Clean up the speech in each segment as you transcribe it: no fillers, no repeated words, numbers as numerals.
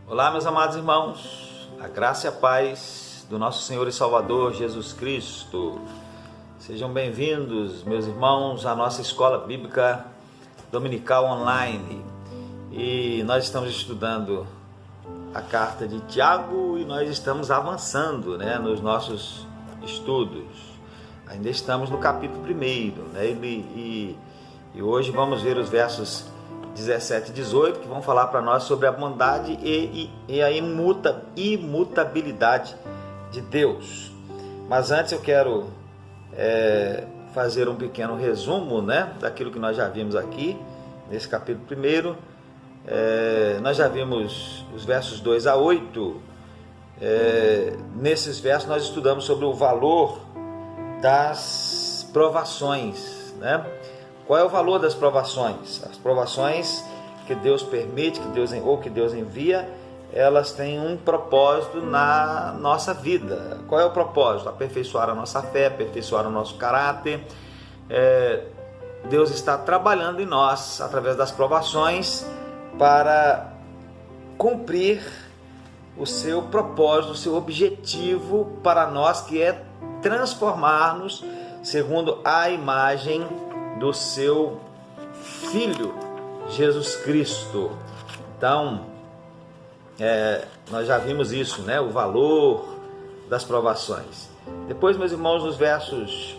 Olá, meus amados irmãos, a graça e a paz do nosso Senhor e Salvador Jesus Cristo. Sejam bem-vindos, meus irmãos, à nossa escola bíblica dominical online. E nós estamos estudando a carta de Tiago e nós estamos avançando, nos nossos estudos. Ainda estamos no capítulo 1, e hoje vamos ver os versos 17 e 18, que vão falar para nós sobre a bondade e a imutabilidade de Deus. Mas antes eu quero fazer um pequeno resumo daquilo que nós já vimos aqui, nesse capítulo 1. Nós já vimos os versos 2 a 8. Nesses versos nós estudamos sobre o valor das provações, Qual é o valor das provações? As provações que Deus permite, que Deus envia, elas têm um propósito na nossa vida. Qual é o propósito? Aperfeiçoar a nossa fé, aperfeiçoar o nosso caráter. Deus está trabalhando em nós, através das provações, para cumprir o seu propósito, o seu objetivo para nós, que é transformar-nos segundo a imagem do seu Filho, Jesus Cristo. Então, nós já vimos isso, o valor das provações. Depois, meus irmãos, nos versos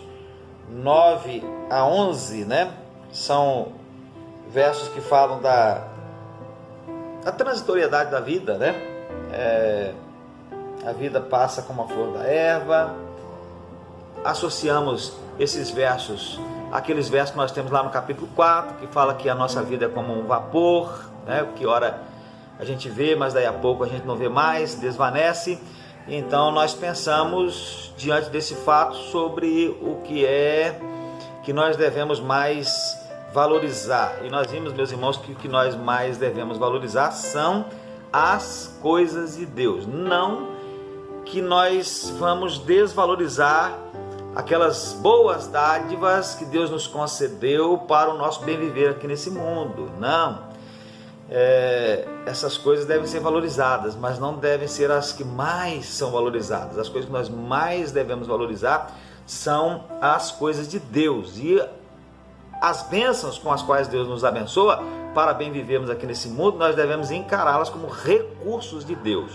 9 a 11, são versos que falam da transitoriedade da vida, A vida passa como a flor da erva. Associamos esses versos aqueles versos que nós temos lá no capítulo 4, que fala que a nossa vida é como um vapor, que ora a gente vê, mas daí a pouco a gente não vê mais, desvanece. Então nós pensamos, diante desse fato, sobre o que é que nós devemos mais valorizar. E nós vimos, meus irmãos, que o que nós mais devemos valorizar são as coisas de Deus. Não que nós vamos desvalorizar aquelas boas dádivas que Deus nos concedeu para o nosso bem viver aqui nesse mundo. Não. Essas coisas devem ser valorizadas, mas não devem ser as que mais são valorizadas. As coisas que nós mais devemos valorizar são as coisas de Deus. E as bênçãos com as quais Deus nos abençoa para bem vivermos aqui nesse mundo, nós devemos encará-las como recursos de Deus,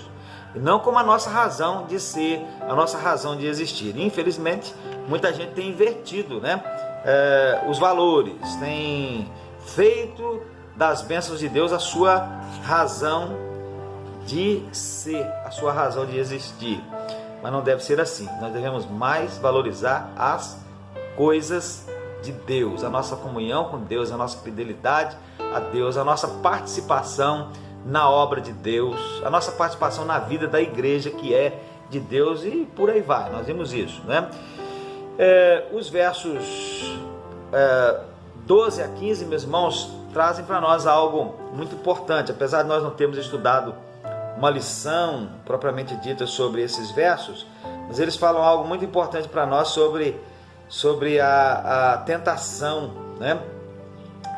e não como a nossa razão de ser, a nossa razão de existir. Infelizmente, muita gente tem invertido os valores, tem feito das bênçãos de Deus a sua razão de ser, a sua razão de existir. Mas não deve ser assim. Nós devemos mais valorizar as coisas de Deus, a nossa comunhão com Deus, a nossa fidelidade a Deus, a nossa participação na obra de Deus, a nossa participação na vida da igreja que é de Deus, e por aí vai. Nós vimos isso, Os versos 12 a 15, meus irmãos, trazem para nós algo muito importante. Apesar de nós não termos estudado uma lição propriamente dita sobre esses versos, mas eles falam algo muito importante para nós sobre a tentação,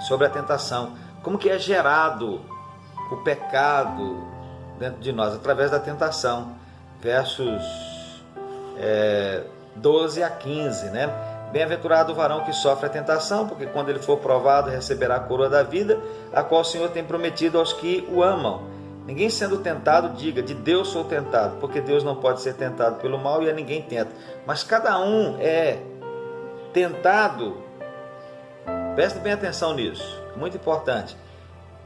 Sobre a tentação, como que é gerado o pecado dentro de nós através da tentação. Versos 12 a 15, Bem-aventurado o varão que sofre a tentação, porque quando ele for provado receberá a coroa da vida, a qual o Senhor tem prometido aos que o amam. Ninguém sendo tentado diga, de Deus sou tentado, porque Deus não pode ser tentado pelo mal e a ninguém tenta. Mas cada um é tentado, preste bem atenção nisso, é muito importante.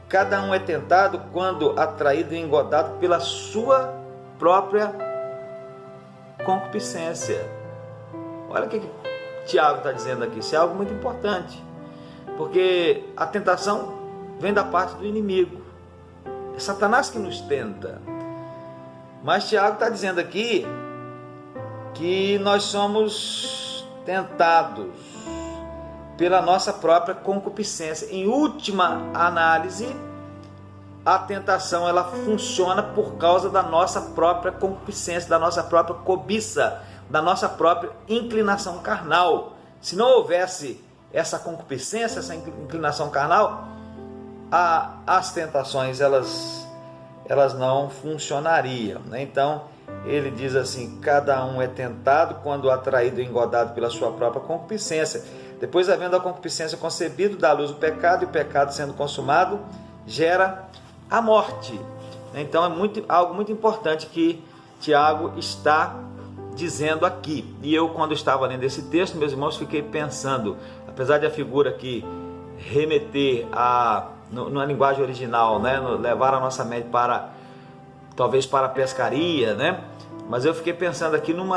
Cada um é tentado quando atraído e engodado pela sua própria concupiscência. Olha o que Tiago está dizendo aqui. Isso é algo muito importante, porque a tentação vem da parte do inimigo. É Satanás que nos tenta. Mas Tiago está dizendo aqui que nós somos tentados pela nossa própria concupiscência. Em última análise, a tentação ela funciona por causa da nossa própria concupiscência, da nossa própria cobiça, da nossa própria inclinação carnal. Se não houvesse essa concupiscência, essa inclinação carnal, as tentações elas elas não funcionariam, né? Então, ele diz assim: cada um é tentado quando atraído e engodado pela sua própria concupiscência. Depois, havendo a concupiscência concebido, dá à luz o pecado, e o pecado, sendo consumado, gera a morte. Então, algo muito importante que Tiago está dizendo aqui. E eu, quando estava lendo esse texto, meus irmãos, fiquei pensando, apesar de a figura aqui remeter na linguagem original, né, levar a nossa mente talvez para a pescaria, né? Mas eu fiquei pensando aqui no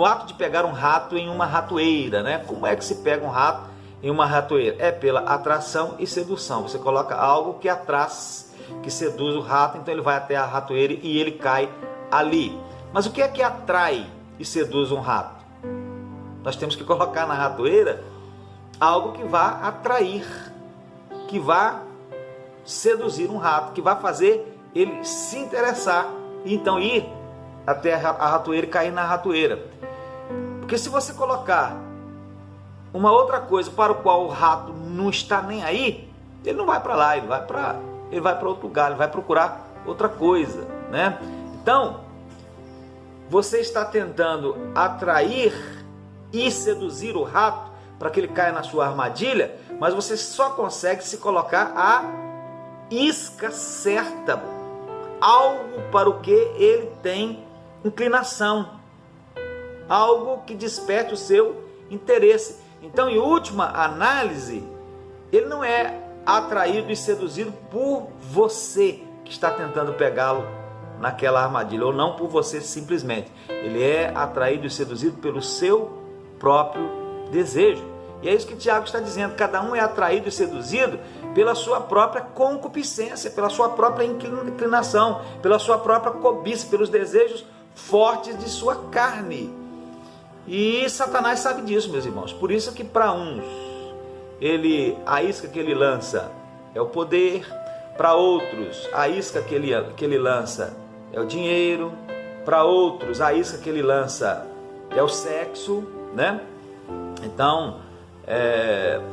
ato de pegar um rato em uma ratoeira, né? Como é que se pega um rato em uma ratoeira? É pela atração e sedução. Você coloca algo que atraz, que seduz o rato, então ele vai até a ratoeira e ele cai ali. Mas o que é que atrai e seduz um rato? Nós temos que colocar na ratoeira algo que vá atrair, que vá seduzir um rato, que vá fazer ele se interessar e então ir até a ratoeira e cair na ratoeira. Porque se você colocar uma outra coisa para o qual o rato não está nem aí, ele não vai para lá, ele vai para outro lugar, ele vai procurar outra coisa, né? Então, você está tentando atrair e seduzir o rato para que ele caia na sua armadilha, mas você só consegue se colocar a isca certa, algo para o que ele tem inclinação, algo que desperte o seu interesse. Então, em última análise, ele não é atraído e seduzido por você que está tentando pegá-lo naquela armadilha, ou não por você simplesmente. Ele é atraído e seduzido pelo seu próprio desejo. E é isso que Tiago está dizendo: cada um é atraído e seduzido pela sua própria concupiscência, pela sua própria inclinação, pela sua própria cobiça, pelos desejos fortes de sua carne. E Satanás sabe disso, meus irmãos. Por isso que para uns, a isca que ele lança é o poder, para outros, a isca que ele lança é o dinheiro, para outros, a isca que ele lança é o sexo, né? Então,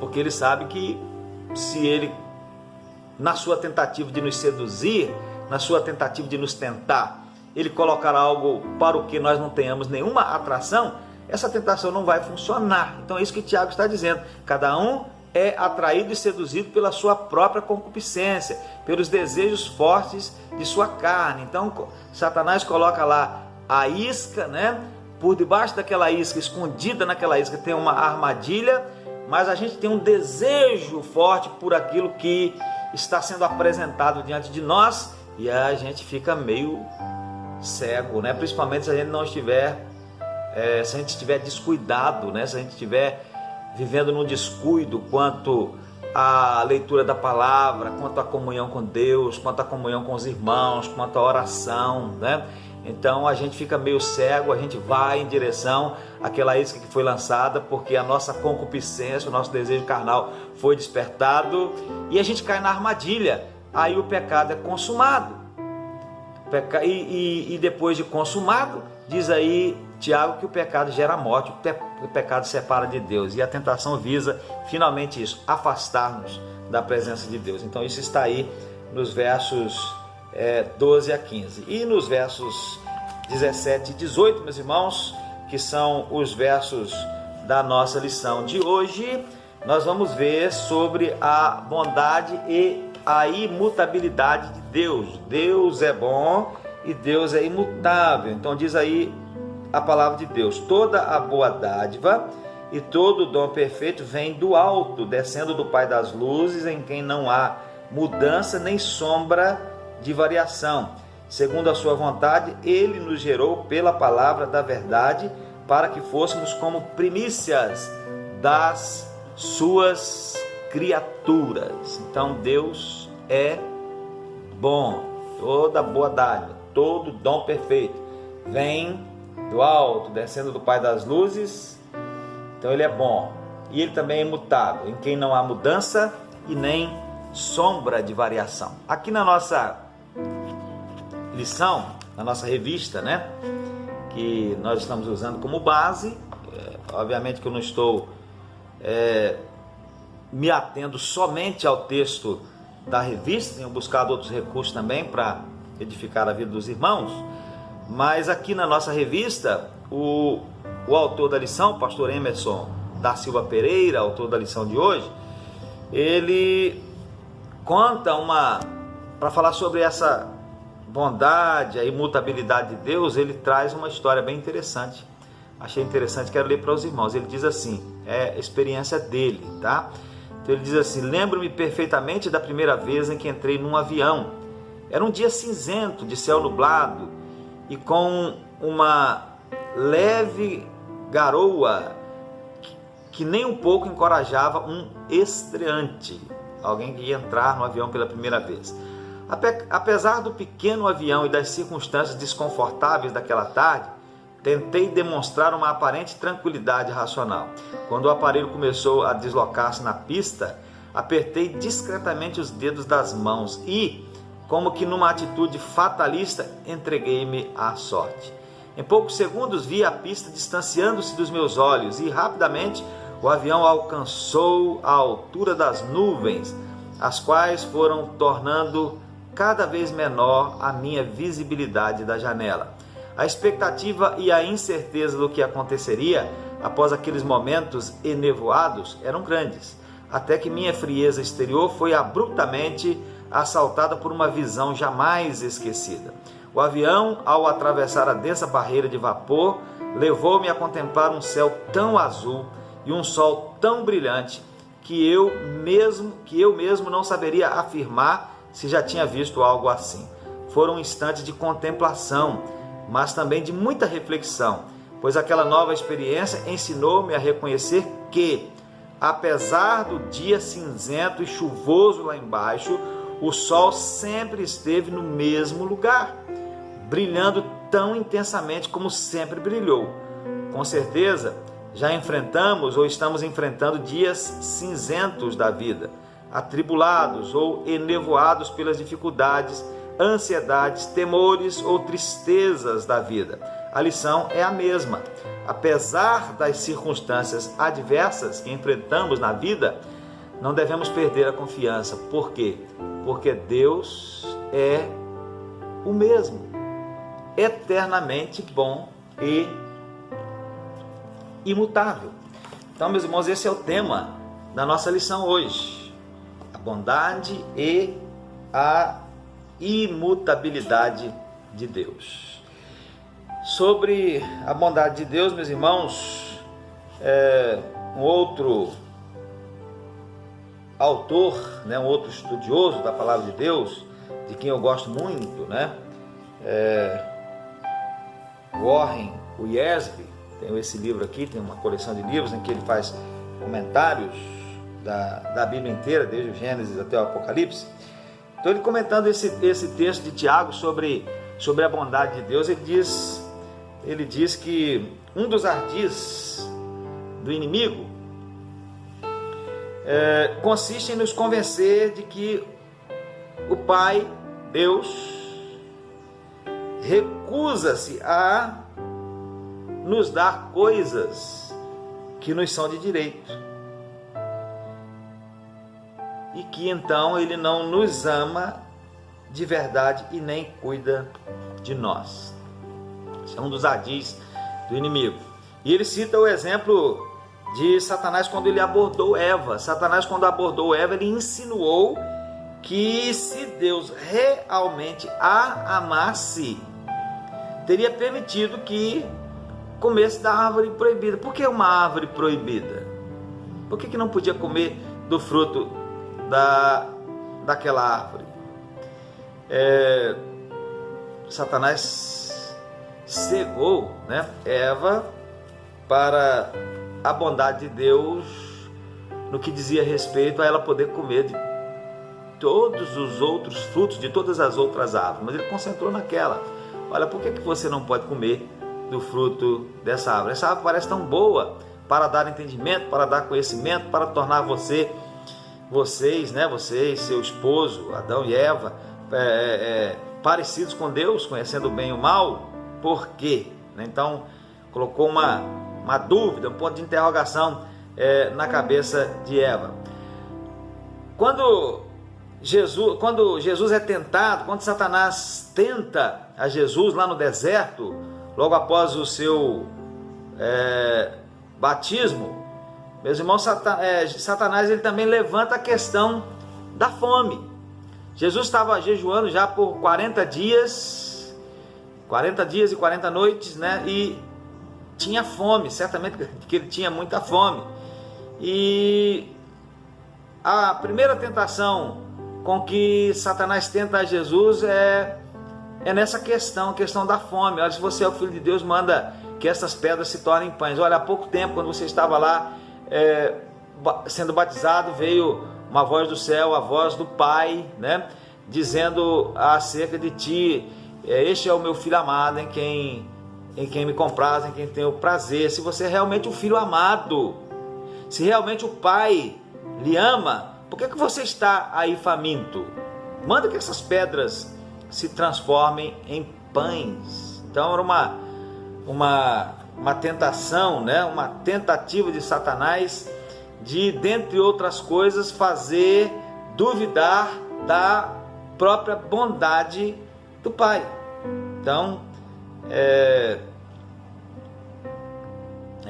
porque ele sabe que se ele, na sua tentativa de nos seduzir, na sua tentativa de nos tentar, ele colocar algo para o que nós não tenhamos nenhuma atração, essa tentação não vai funcionar. Então é isso que Tiago está dizendo: cada um é atraído e seduzido pela sua própria concupiscência, pelos desejos fortes de sua carne. Então Satanás coloca lá a isca, né? Por debaixo daquela isca, escondida naquela isca, tem uma armadilha, mas a gente tem um desejo forte por aquilo que está sendo apresentado diante de nós, e a gente fica meio cego, né? Principalmente se a gente não estiver, se a gente estiver descuidado, né? Se a gente estiver vivendo num descuido quanto à leitura da palavra, quanto à comunhão com Deus, quanto à comunhão com os irmãos, quanto à oração, né? Então a gente fica meio cego, a gente vai em direção àquela isca que foi lançada, porque a nossa concupiscência, o nosso desejo carnal foi despertado, e a gente cai na armadilha. Aí o pecado é consumado. E depois de consumado, diz aí Tiago que o pecado gera morte, o pecado separa de Deus, e a tentação visa finalmente isso, afastar-nos da presença de Deus. Então isso está aí nos versos 12 a 15. E nos versos 17 e 18, meus irmãos, que são os versos da nossa lição de hoje, nós vamos ver sobre a bondade e a imutabilidade de Deus. Deus é bom e Deus é imutável. Então diz aí a palavra de Deus: toda a boa dádiva e todo o dom perfeito vem do alto, descendo do Pai das luzes, em quem não há mudança nem sombra de variação. Segundo a sua vontade, ele nos gerou pela palavra da verdade, para que fôssemos como primícias das suas criaturas. Então Deus é bom. Toda boa dádiva, todo dom perfeito vem do alto, descendo do Pai das luzes. Então ele é bom, e ele também é imutável, em quem não há mudança e nem sombra de variação. Aqui na nossa lição, na nossa revista, né, que nós estamos usando como base, obviamente que eu não estou me atendo somente ao texto da revista, tenho buscado outros recursos também para edificar a vida dos irmãos, mas aqui na nossa revista, o autor da lição, o pastor Emerson da Silva Pereira, autor da lição de hoje, ele conta para falar sobre essa bondade, a imutabilidade de Deus, ele traz uma história bem interessante. Achei interessante, quero ler para os irmãos. Ele diz assim, é a experiência dele, tá? Então ele diz assim: lembro-me perfeitamente da primeira vez em que entrei num avião. Era um dia cinzento, de céu nublado, e com uma leve garoa que nem um pouco encorajava um estreante, alguém que ia entrar no avião pela primeira vez. Apesar do pequeno avião e das circunstâncias desconfortáveis daquela tarde, tentei demonstrar uma aparente tranquilidade racional. Quando o aparelho começou a deslocar-se na pista, apertei discretamente os dedos das mãos e, como que numa atitude fatalista, entreguei-me à sorte. Em poucos segundos vi a pista distanciando-se dos meus olhos e rapidamente o avião alcançou a altura das nuvens, as quais foram tornando cada vez menor a minha visibilidade da janela. A expectativa e a incerteza do que aconteceria após aqueles momentos enevoados eram grandes, até que minha frieza exterior foi abruptamente assaltada por uma visão jamais esquecida. O avião, ao atravessar a densa barreira de vapor, levou-me a contemplar um céu tão azul e um sol tão brilhante que eu mesmo não saberia afirmar se já tinha visto algo assim. Foram instantes de contemplação, mas também de muita reflexão, pois aquela nova experiência ensinou-me a reconhecer que, apesar do dia cinzento e chuvoso lá embaixo, o sol sempre esteve no mesmo lugar, brilhando tão intensamente como sempre brilhou. Com certeza, já enfrentamos ou estamos enfrentando dias cinzentos da vida, atribulados ou enevoados pelas dificuldades, ansiedades, temores ou tristezas da vida. A lição é a mesma. Apesar das circunstâncias adversas que enfrentamos na vida, não devemos perder a confiança. Por quê? Porque Deus é o mesmo, eternamente bom e imutável. Então, meus irmãos, esse é o tema da nossa lição hoje: a bondade e a imutabilidade de Deus. Sobre a bondade de Deus, meus irmãos, um outro autor, um outro estudioso da palavra de Deus, de quem eu gosto muito, Warren Wiersbe, tenho esse livro aqui, tem uma coleção de livros em que ele faz comentários da Bíblia inteira, desde o Gênesis até o Apocalipse. Então, ele comentando esse texto de Tiago sobre a bondade de Deus, ele diz que um dos ardis do inimigo consiste em nos convencer de que o Pai, Deus, recusa-se a nos dar coisas que nos são de direito, e que então Ele não nos ama de verdade e nem cuida de nós. Esse é um dos ardis do inimigo. E ele cita o exemplo de Satanás quando ele abordou Eva. Satanás, quando abordou Eva, ele insinuou que se Deus realmente a amasse, teria permitido que comesse da árvore proibida. Por que uma árvore proibida? Por que não podia comer do fruto daquela árvore? Satanás cegou, Eva para a bondade de Deus no que dizia respeito a ela poder comer de todos os outros frutos, de todas as outras árvores, mas ele concentrou naquela. Olha, por que você não pode comer do fruto dessa árvore? Essa árvore parece tão boa para dar entendimento, para dar conhecimento, para tornar vocês, seu esposo, Adão e Eva, parecidos com Deus, conhecendo o bem e o mal. Por quê? Então, colocou uma dúvida, um ponto de interrogação na cabeça de Eva. Quando quando Jesus é tentado, quando Satanás tenta a Jesus lá no deserto, logo após o seu batismo, meus irmãos, Satanás ele também levanta a questão da fome. Jesus estava jejuando já por 40 dias e 40 noites, né? E tinha fome, certamente que ele tinha muita fome. E a primeira tentação com que Satanás tenta a Jesus é nessa questão, a questão da fome. Olha, se você é o Filho de Deus, manda que essas pedras se tornem pães. Olha, há pouco tempo, quando você estava lá sendo batizado, veio uma voz do céu, a voz do Pai, né, dizendo acerca de ti: este é o meu Filho amado, em quem me compraz, em quem tenho prazer. Se você é realmente o Filho amado, se realmente o Pai lhe ama, por que você está aí faminto? Manda que essas pedras se transformem em pães. Então era uma tentação, né? Uma tentativa de Satanás de, dentre outras coisas, fazer duvidar da própria bondade do Pai. Então é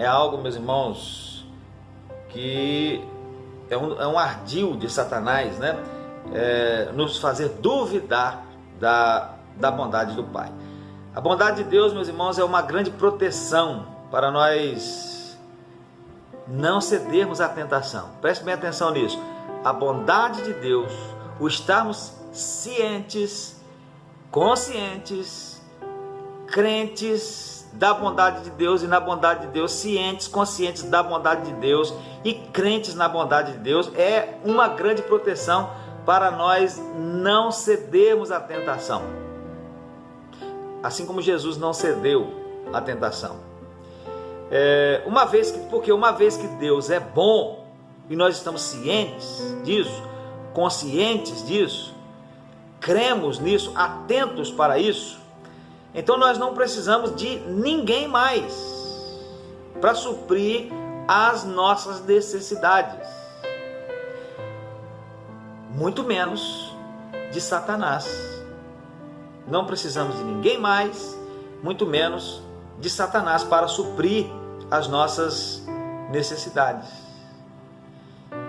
algo, meus irmãos, que é um ardil de Satanás, né? Nos fazer duvidar da bondade do Pai. A bondade de Deus, meus irmãos, é uma grande proteção para nós não cedermos à tentação. Preste bem atenção nisso. A bondade de Deus, o estarmos cientes, conscientes, crentes da bondade de Deus e na bondade de Deus, cientes, conscientes da bondade de Deus e crentes na bondade de Deus, é uma grande proteção para nós não cedermos à tentação. Assim como Jesus não cedeu à tentação. Porque uma vez que Deus é bom e nós estamos cientes disso, conscientes disso, cremos nisso, atentos para isso, então nós não precisamos de ninguém mais para suprir as nossas necessidades, muito menos de Satanás. Não precisamos de ninguém mais, muito menos de Satanás, para suprir as nossas necessidades.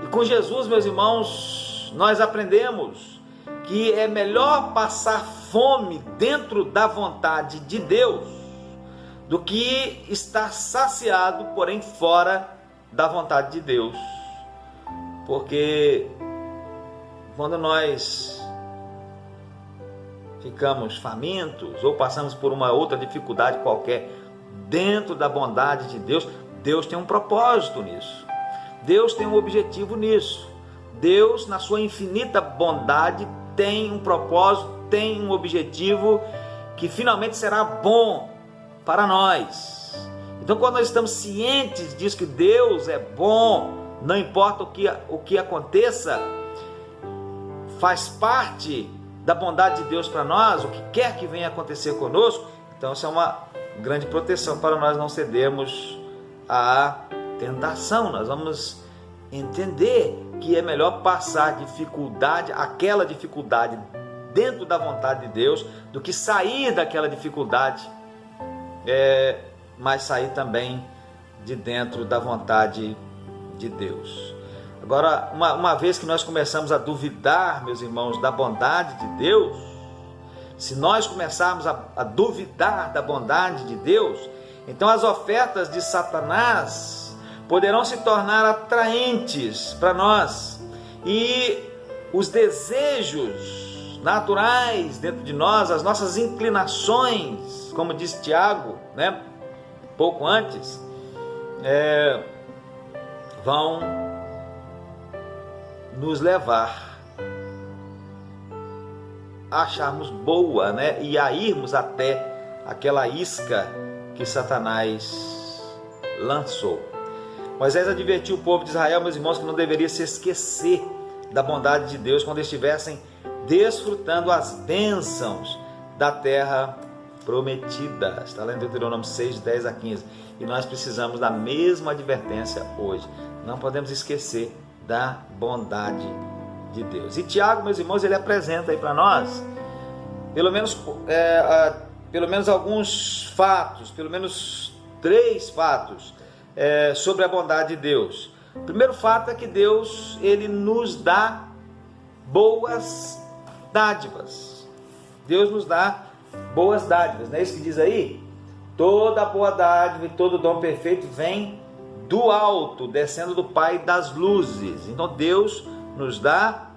E com Jesus, meus irmãos, nós aprendemos que é melhor passar fome dentro da vontade de Deus do que estar saciado, porém fora da vontade de Deus. Porque quando nós ficamos famintos ou passamos por uma outra dificuldade qualquer dentro da bondade de Deus, Deus tem um propósito nisso. Deus tem um objetivo nisso. Deus, na sua infinita bondade, tem um propósito, tem um objetivo que finalmente será bom para nós. Então, quando nós estamos cientes disso, que Deus é bom, não importa o que aconteça, faz parte da bondade de Deus para nós, o que quer que venha acontecer conosco, então isso é uma grande proteção para nós não cedermos à tentação. Nós vamos entender que é melhor passar aquela dificuldade dentro da vontade de Deus, do que sair daquela dificuldade, mas sair também de dentro da vontade de Deus. Agora, uma vez que nós começamos a duvidar, meus irmãos, da bondade de Deus, se nós começarmos a duvidar da bondade de Deus, então as ofertas de Satanás poderão se tornar atraentes para nós, e os desejos naturais dentro de nós, as nossas inclinações, como diz Tiago, né, pouco antes, vão nos levar a acharmos boa, né, e a irmos até aquela isca que Satanás lançou. Moisés advertiu o povo de Israel, meus irmãos, que não deveria se esquecer da bondade de Deus quando estivessem desfrutando as bênçãos da terra prometida. Está lá em Deuteronômio 6, 10 a 15. E nós precisamos da mesma advertência hoje. Não podemos esquecer da bondade de Deus. E Tiago, meus irmãos, ele apresenta aí para nós pelo menos alguns fatos, pelo menos 3 fatos sobre a bondade de Deus. O primeiro fato é que Deus, ele nos dá boas dádivas. Deus nos dá boas dádivas, não é isso que diz aí? Toda boa dádiva e todo dom perfeito vem do alto, descendo do Pai das luzes. Então Deus nos dá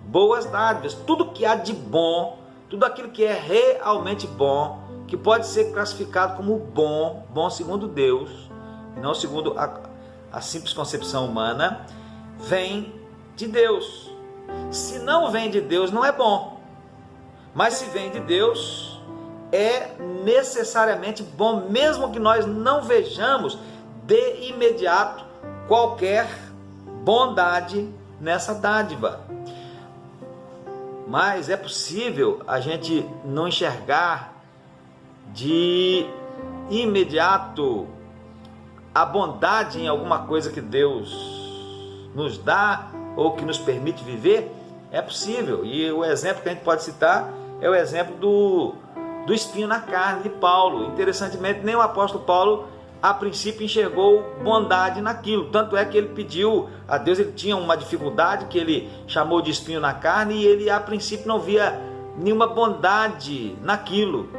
boas dádivas, tudo que há de bom, tudo aquilo que é realmente bom, que pode ser classificado como bom segundo Deus, e não segundo a simples concepção humana, vem de Deus. Se não vem de Deus, não é bom. Mas se vem de Deus, é necessariamente bom, mesmo que nós não vejamos de imediato qualquer bondade nessa dádiva. Mas é possível a gente não enxergar de imediato a bondade em alguma coisa que Deus nos dá ou que nos permite viver. É possível, e o exemplo que a gente pode citar é o exemplo do espinho na carne de Paulo. Interessantemente, nem o apóstolo Paulo a princípio enxergou bondade naquilo, tanto é que ele pediu a Deus, ele tinha uma dificuldade que ele chamou de espinho na carne, e ele a princípio não via nenhuma bondade naquilo,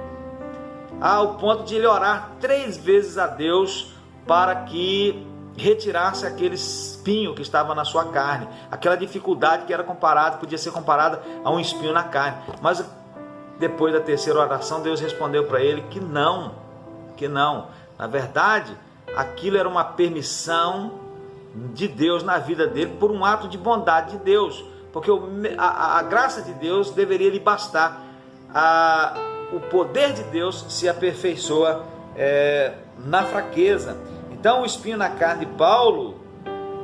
ao ponto de ele orar 3 vezes a Deus para que retirasse aquele espinho que estava na sua carne, aquela dificuldade que era podia ser comparada a um espinho na carne. Mas depois da 3ª oração, Deus respondeu para ele que não. Na verdade, aquilo era uma permissão de Deus na vida dele por um ato de bondade de Deus, porque a graça de Deus deveria lhe bastar. O poder de Deus se aperfeiçoa na fraqueza. Então o espinho na carne de Paulo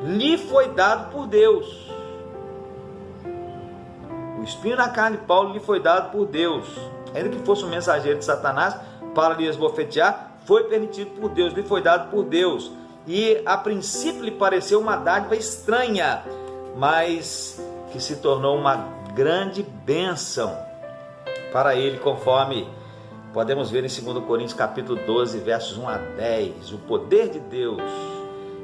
lhe foi dado por Deus. O espinho na carne de Paulo lhe foi dado por Deus. Ainda que fosse um mensageiro de Satanás para lhe esbofetear, foi permitido por Deus, lhe foi dado por Deus. E a princípio lhe pareceu uma dádiva estranha, mas que se tornou uma grande bênção para ele, conforme podemos ver em 2 Coríntios capítulo 12, versos 1 a 10. O poder de Deus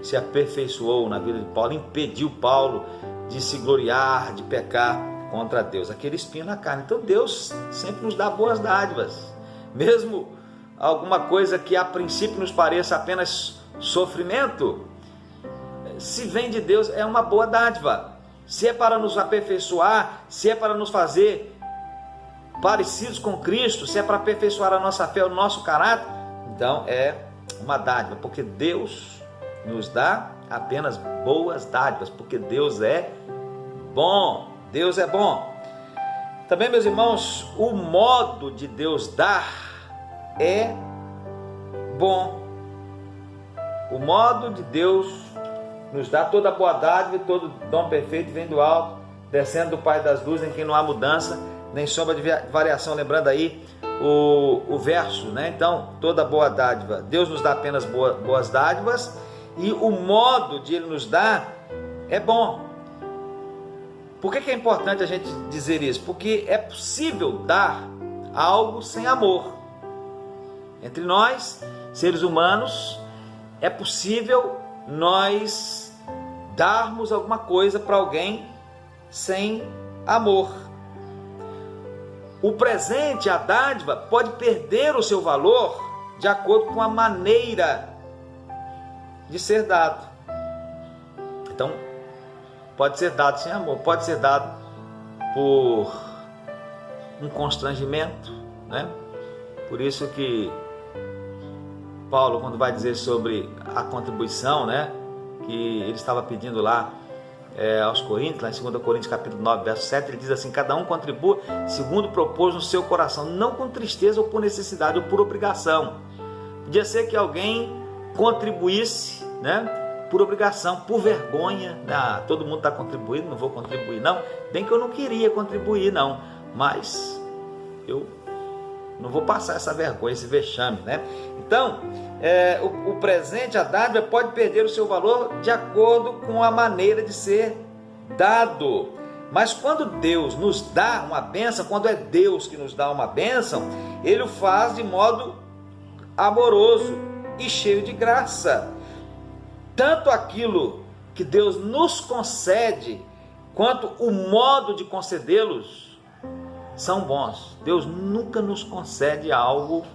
se aperfeiçoou na vida de Paulo, impediu Paulo de se gloriar, de pecar contra Deus. Aquele espinho na carne. Então Deus sempre nos dá boas dádivas, mesmo alguma coisa que a princípio nos pareça apenas sofrimento. Se vem de Deus, é uma boa dádiva. Se é para nos aperfeiçoar, se é para nos fazer parecidos com Cristo, se é para aperfeiçoar a nossa fé, o nosso caráter, então é uma dádiva, porque Deus nos dá apenas boas dádivas, porque Deus é bom. Deus é bom. Também, meus irmãos, o modo de Deus dar é bom. O modo de Deus nos dá toda boa dádiva e todo dom perfeito vem do alto, descendo do Pai das luzes, em quem não há mudança nem sombra de variação. Lembrando aí o verso, né? Então, toda boa dádiva, Deus nos dá apenas boas dádivas, e o modo de Ele nos dar é bom. Por que é importante a gente dizer isso? Porque é possível dar algo sem amor. Entre nós, seres humanos, é possível nós darmos alguma coisa para alguém sem amor. O presente, a dádiva, pode perder o seu valor de acordo com a maneira de ser dado. Então, pode ser dado sem amor, pode ser dado por um constrangimento, né? Por isso que Paulo, quando vai dizer sobre a contribuição, né, que ele estava pedindo lá aos Coríntios, lá em 2 Coríntios capítulo 9, verso 7, ele diz assim: cada um contribua segundo propôs no seu coração, não com tristeza ou por necessidade ou por obrigação. Podia ser que alguém contribuísse, né, por obrigação, por vergonha. Todo mundo está contribuindo, não vou contribuir não, bem que eu não queria contribuir não, mas eu não vou passar essa vergonha, esse vexame, né? Então, o presente, a dádiva, pode perder o seu valor de acordo com a maneira de ser dado. Mas quando Deus nos dá uma bênção, quando é Deus que nos dá uma bênção, Ele o faz de modo amoroso e cheio de graça. Tanto aquilo que Deus nos concede, quanto o modo de concedê-los são bons. Deus nunca nos concede algo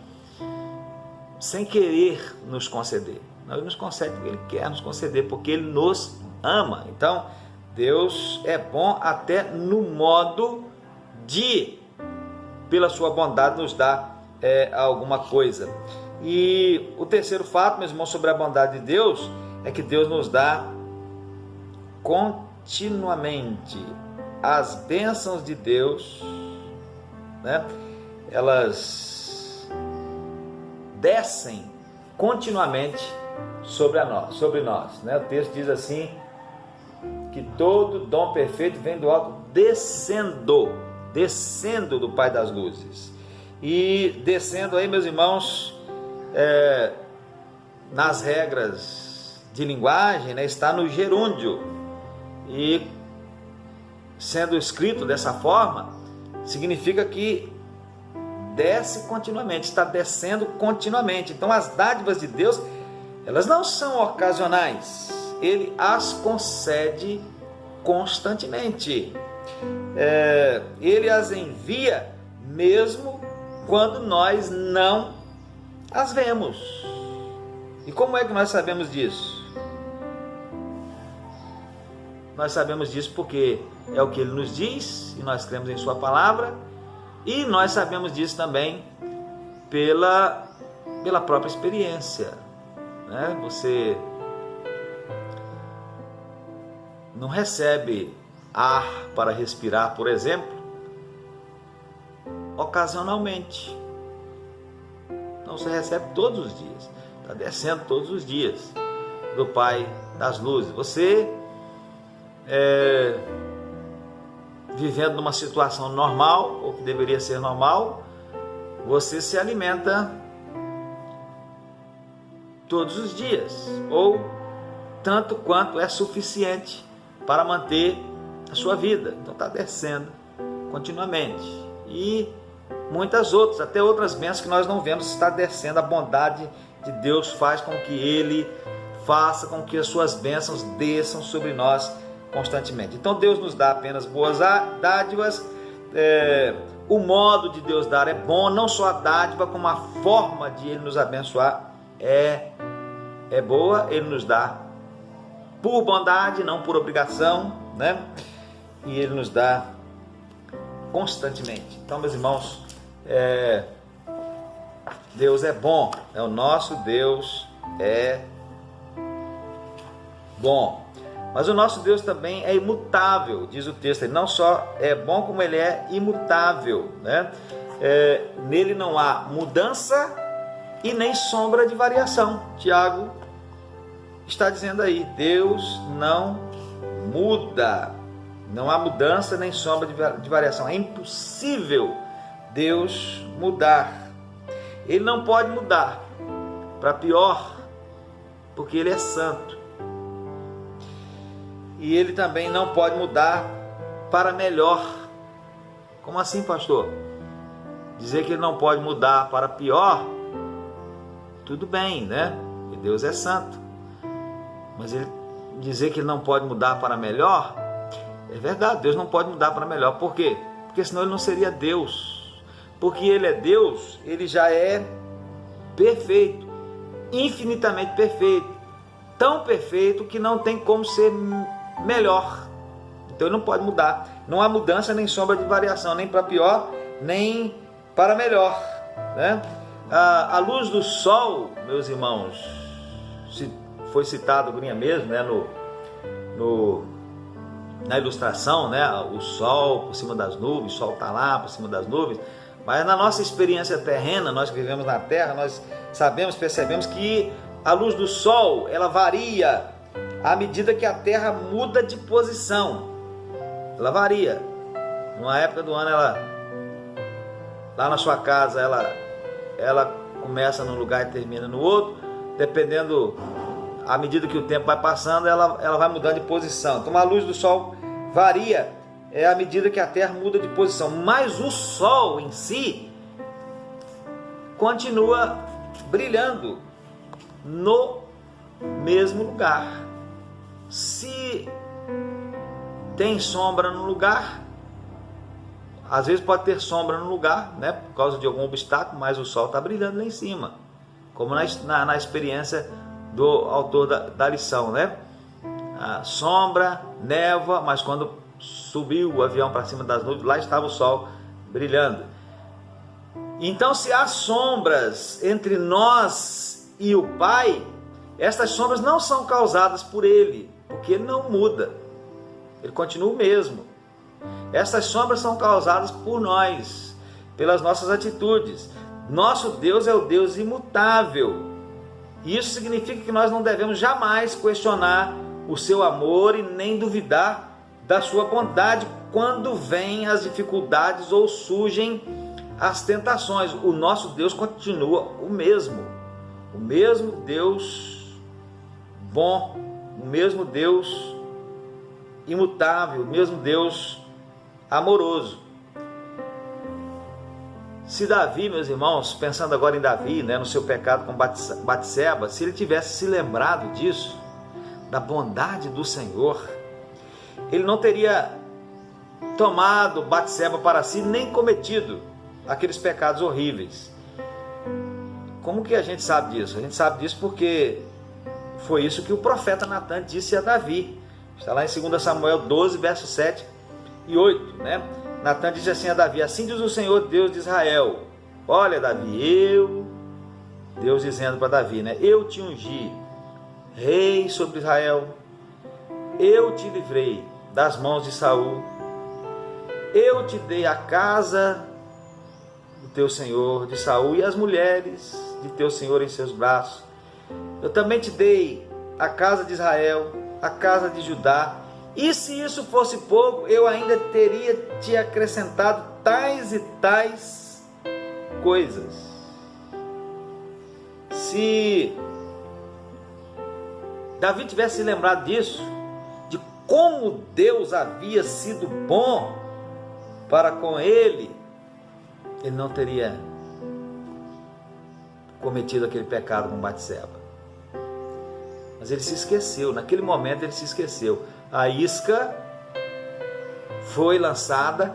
sem querer nos conceder. Ele nos concede porque Ele quer nos conceder, porque Ele nos ama. Então, Deus é bom até no modo de, pela sua bondade, nos dar alguma coisa. E o terceiro fato, meus irmãos, sobre a bondade de Deus, é que Deus nos dá continuamente. As bênçãos de Deus, né, elas descem continuamente sobre nós, né? O texto diz assim, que todo dom perfeito vem do alto, descendo do Pai das luzes. E descendo aí, meus irmãos, nas regras de linguagem, né, está no gerúndio, e sendo escrito dessa forma, significa que desce continuamente, está descendo continuamente. Então as dádivas de Deus, elas não são ocasionais, Ele as concede constantemente. Ele as envia mesmo quando nós não as vemos. E como é que nós sabemos disso? Nós sabemos disso porque é o que Ele nos diz, e nós cremos em Sua palavra, e nós sabemos disso também pela própria experiência, né? Você não recebe ar para respirar, por exemplo, ocasionalmente. Então você recebe todos os dias, está descendo todos os dias do Pai das luzes. Você vivendo numa situação normal, ou que deveria ser normal, você se alimenta todos os dias, ou tanto quanto é suficiente para manter a sua vida. Então está descendo continuamente. E muitas outras, até outras bênçãos que nós não vemos, está descendo. A bondade de Deus faz com que Ele faça com que as suas bênçãos desçam sobre nós constantemente. Então Deus nos dá apenas boas dádivas. O modo de Deus dar é bom, não só a dádiva, como a forma de Ele nos abençoar é boa. Ele nos dá por bondade, não por obrigação, né? E Ele nos dá constantemente. Então, meus irmãos, Deus é bom, o nosso Deus é bom. Mas o nosso Deus também é imutável, diz o texto. Ele não só é bom, como Ele é imutável, né? Nele não há mudança e nem sombra de variação. Tiago está dizendo aí, Deus não muda. Não há mudança nem sombra de variação. É impossível Deus mudar. Ele não pode mudar para pior, porque Ele é santo. E Ele também não pode mudar para melhor. Como assim, pastor? Dizer que Ele não pode mudar para pior, tudo bem, né? Porque Deus é santo. Mas Ele dizer que Ele não pode mudar para melhor, é verdade, Deus não pode mudar para melhor. Por quê? Porque senão Ele não seria Deus. Porque Ele é Deus, Ele já é perfeito, infinitamente perfeito. Tão perfeito que não tem como ser melhor. Então Ele não pode mudar. Não há mudança nem sombra de variação, nem para pior, nem para melhor, né? A luz do sol, meus irmãos, foi citado mesmo, né, na ilustração, né, o sol por cima das nuvens, o sol está lá por cima das nuvens. Mas na nossa experiência terrena, nós que vivemos na terra, nós percebemos que a luz do sol, ela varia à medida que a terra muda de posição. Ela varia. Numa época do ano, lá na sua casa, ela começa num lugar e termina no outro. Dependendo, à medida que o tempo vai passando, ela vai mudando de posição. Então a luz do sol varia à medida que a Terra muda de posição, mas o Sol em si continua brilhando no mesmo lugar. Se tem sombra no lugar, às vezes pode ter sombra no lugar, né, por causa de algum obstáculo, mas o Sol está brilhando lá em cima, como na experiência do autor da lição, né? A sombra, névoa, mas quando subiu o avião para cima das nuvens, lá estava o Sol brilhando. Então, se há sombras entre nós e o Pai, estas sombras não são causadas por Ele, porque Ele não muda, Ele continua o mesmo. Essas sombras são causadas por nós, pelas nossas atitudes. Nosso Deus é o Deus imutável. Isso significa que nós não devemos jamais questionar o seu amor e nem duvidar da sua bondade quando vêm as dificuldades ou surgem as tentações. O nosso Deus continua o mesmo Deus bom, o mesmo Deus imutável, o mesmo Deus amoroso. Se Davi, meus irmãos, pensando agora em Davi, né, no seu pecado com Batseba, se ele tivesse se lembrado disso, da bondade do Senhor, ele não teria tomado Batseba para si, nem cometido aqueles pecados horríveis. Como que a gente sabe disso? A gente sabe disso porque foi isso que o profeta Natan disse a Davi. Está lá em 2 Samuel 12, versos 7 e 8, né? Natan disse assim a Davi: assim diz o Senhor Deus de Israel, olha Davi, Deus dizendo para Davi, né? Eu te ungi rei sobre Israel, eu te livrei das mãos de Saul, eu te dei a casa do teu senhor de Saul e as mulheres de teu senhor em seus braços. Eu também te dei a casa de Israel, a casa de Judá. E se isso fosse pouco, eu ainda teria te acrescentado tais e tais coisas. Se Davi tivesse lembrado disso, de como Deus havia sido bom para com ele, ele não teria cometido aquele pecado com Batseba. Mas ele se esqueceu, naquele momento ele se esqueceu. A isca foi lançada,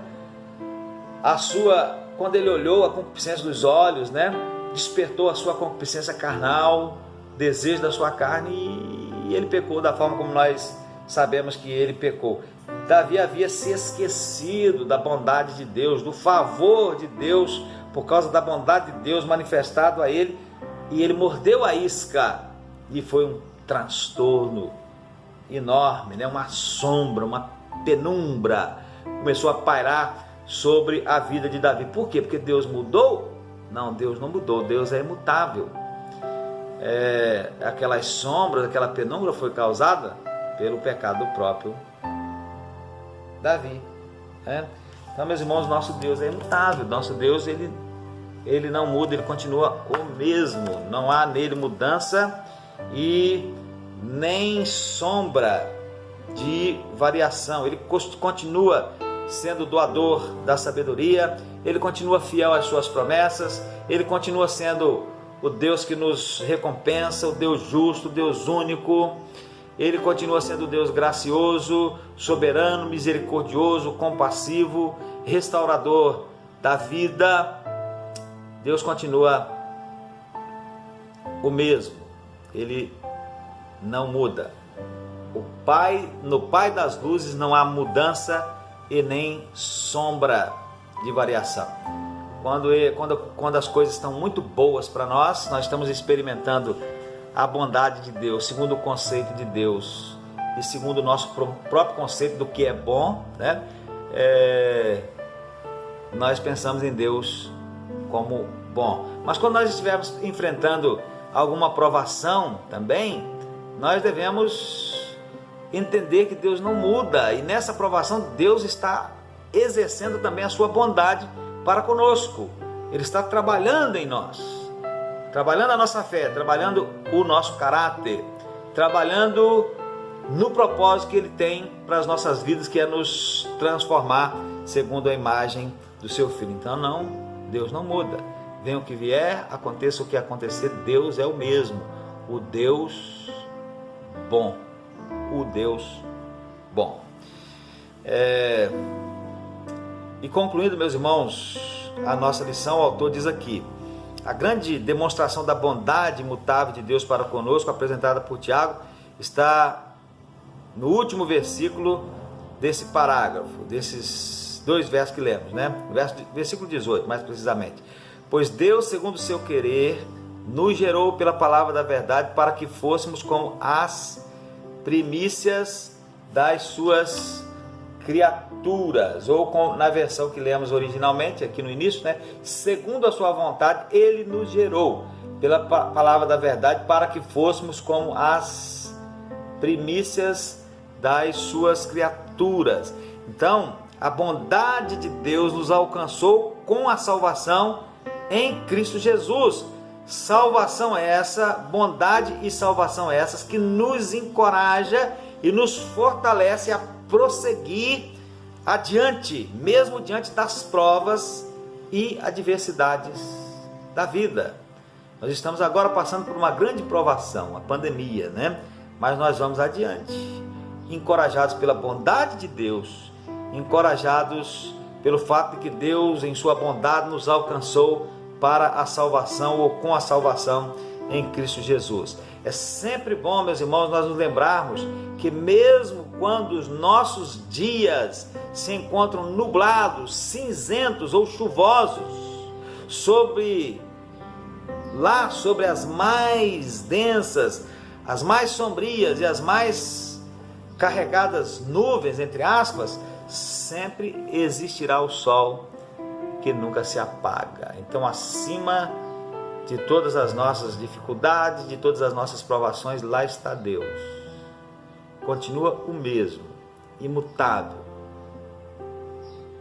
quando ele olhou a concupiscência dos olhos, né, despertou a sua concupiscência carnal, desejo da sua carne, e ele pecou da forma como nós sabemos que ele pecou. Davi havia se esquecido da bondade de Deus, do favor de Deus, por causa da bondade de Deus manifestado a ele, e ele mordeu a isca, e foi um transtorno enorme, né? Uma sombra, uma penumbra começou a pairar sobre a vida de Davi. Por quê? Porque Deus mudou? Não, Deus não mudou, Deus é imutável. Aquelas sombras, aquela penumbra foi causada pelo pecado do próprio Davi, né? Então, meus irmãos, nosso Deus é imutável, nosso Deus ele não muda, ele continua o mesmo, não há nele mudança e nem sombra de variação. Ele continua sendo doador da sabedoria, ele continua fiel às suas promessas, ele continua sendo o Deus que nos recompensa, o Deus justo, o Deus único. Ele continua sendo o Deus gracioso, soberano, misericordioso, compassivo, restaurador da vida. Deus continua o mesmo, ele não muda. No Pai das luzes não há mudança e nem sombra de variação. Quando as coisas estão muito boas para nós estamos experimentando a bondade de Deus, segundo o conceito de Deus e segundo o nosso próprio conceito do que é bom, né? Nós pensamos em Deus como bom. Mas quando nós estivermos enfrentando alguma provação também, nós devemos entender que Deus não muda, e nessa provação Deus está exercendo também a sua bondade para conosco. Ele está trabalhando em nós, trabalhando a nossa fé, trabalhando o nosso caráter, trabalhando no propósito que Ele tem para as nossas vidas, que é nos transformar segundo a imagem do seu Filho. Então não, Deus não muda. Venha o que vier, aconteça o que acontecer, Deus é o mesmo, o Deus bom, o Deus bom. E concluindo, meus irmãos, a nossa lição, o autor diz aqui: a grande demonstração da bondade imutável de Deus para conosco, apresentada por Tiago, está no último versículo desse parágrafo, desses 2 versos que lemos, né? Versículo 18, mais precisamente. Pois Deus, segundo o seu querer, nos gerou pela palavra da verdade para que fôssemos como as primícias das suas criaturas, ou na versão que lemos originalmente, aqui no início, né? Segundo a sua vontade, Ele nos gerou pela palavra da verdade para que fôssemos como as primícias das suas criaturas. Então, a bondade de Deus nos alcançou com a salvação em Cristo Jesus. Salvação é essa, bondade e salvação é essas que nos encoraja e nos fortalece a prosseguir adiante, mesmo diante das provas e adversidades da vida. Nós estamos agora passando por uma grande provação, a pandemia, né? Mas nós vamos adiante, encorajados pela bondade de Deus, encorajados pelo fato de que Deus, em sua bondade, nos alcançou para a salvação, ou com a salvação em Cristo Jesus. É sempre bom, meus irmãos, nós nos lembrarmos que mesmo quando os nossos dias se encontram nublados, cinzentos ou chuvosos, sobre as mais densas, as mais sombrias e as mais carregadas nuvens, entre aspas, sempre existirá o sol que nunca se apaga. Então, acima de todas as nossas dificuldades, de todas as nossas provações, lá está Deus. Continua o mesmo, imutável,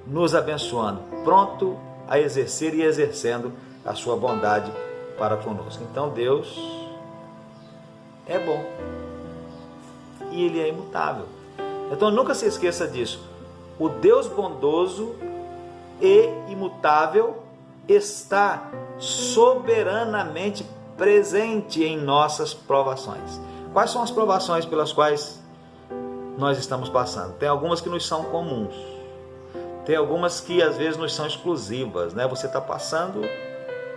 nos abençoando, pronto a exercer e exercendo a sua bondade para conosco. Então Deus é bom e Ele é imutável. Então nunca se esqueça disso. O Deus bondoso e imutável está soberanamente presente em nossas provações. Quais são as provações pelas quais nós estamos passando? Tem algumas que nos são comuns, tem algumas que às vezes nos são exclusivas, né? Você está passando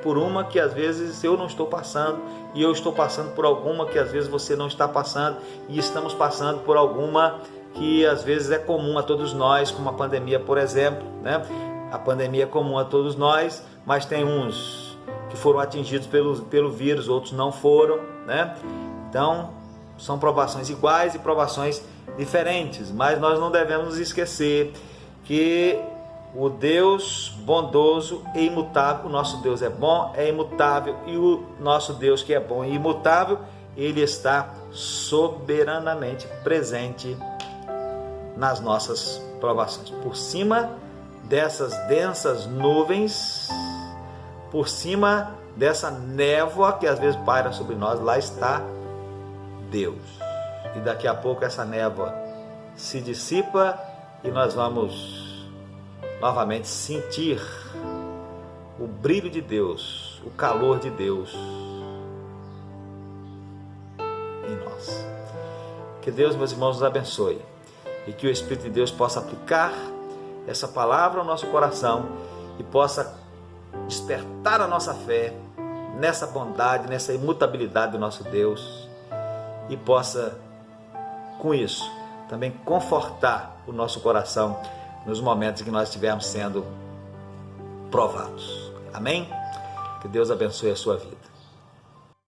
por uma que às vezes eu não estou passando, e eu estou passando por alguma que às vezes você não está passando, e estamos passando por alguma que às vezes é comum a todos nós, como a pandemia, por exemplo, né? A pandemia é comum a todos nós, mas tem uns que foram atingidos pelo vírus, outros não foram, né? Então, são provações iguais e provações diferentes, mas nós não devemos esquecer que o Deus bondoso e imutável, o nosso Deus é bom, é imutável, e o nosso Deus que é bom e imutável, Ele está soberanamente presente nas nossas provações. Por cima dessas densas nuvens, por cima dessa névoa que às vezes paira sobre nós, lá está Deus. E daqui a pouco essa névoa se dissipa e nós vamos novamente sentir o brilho de Deus, o calor de Deus em nós. Que Deus, meus irmãos, nos abençoe e que o Espírito de Deus possa aplicar essa palavra ao nosso coração e possa despertar a nossa fé nessa bondade, nessa imutabilidade do nosso Deus, e possa, com isso, também confortar o nosso coração nos momentos em que nós estivermos sendo provados. Amém? Que Deus abençoe a sua vida.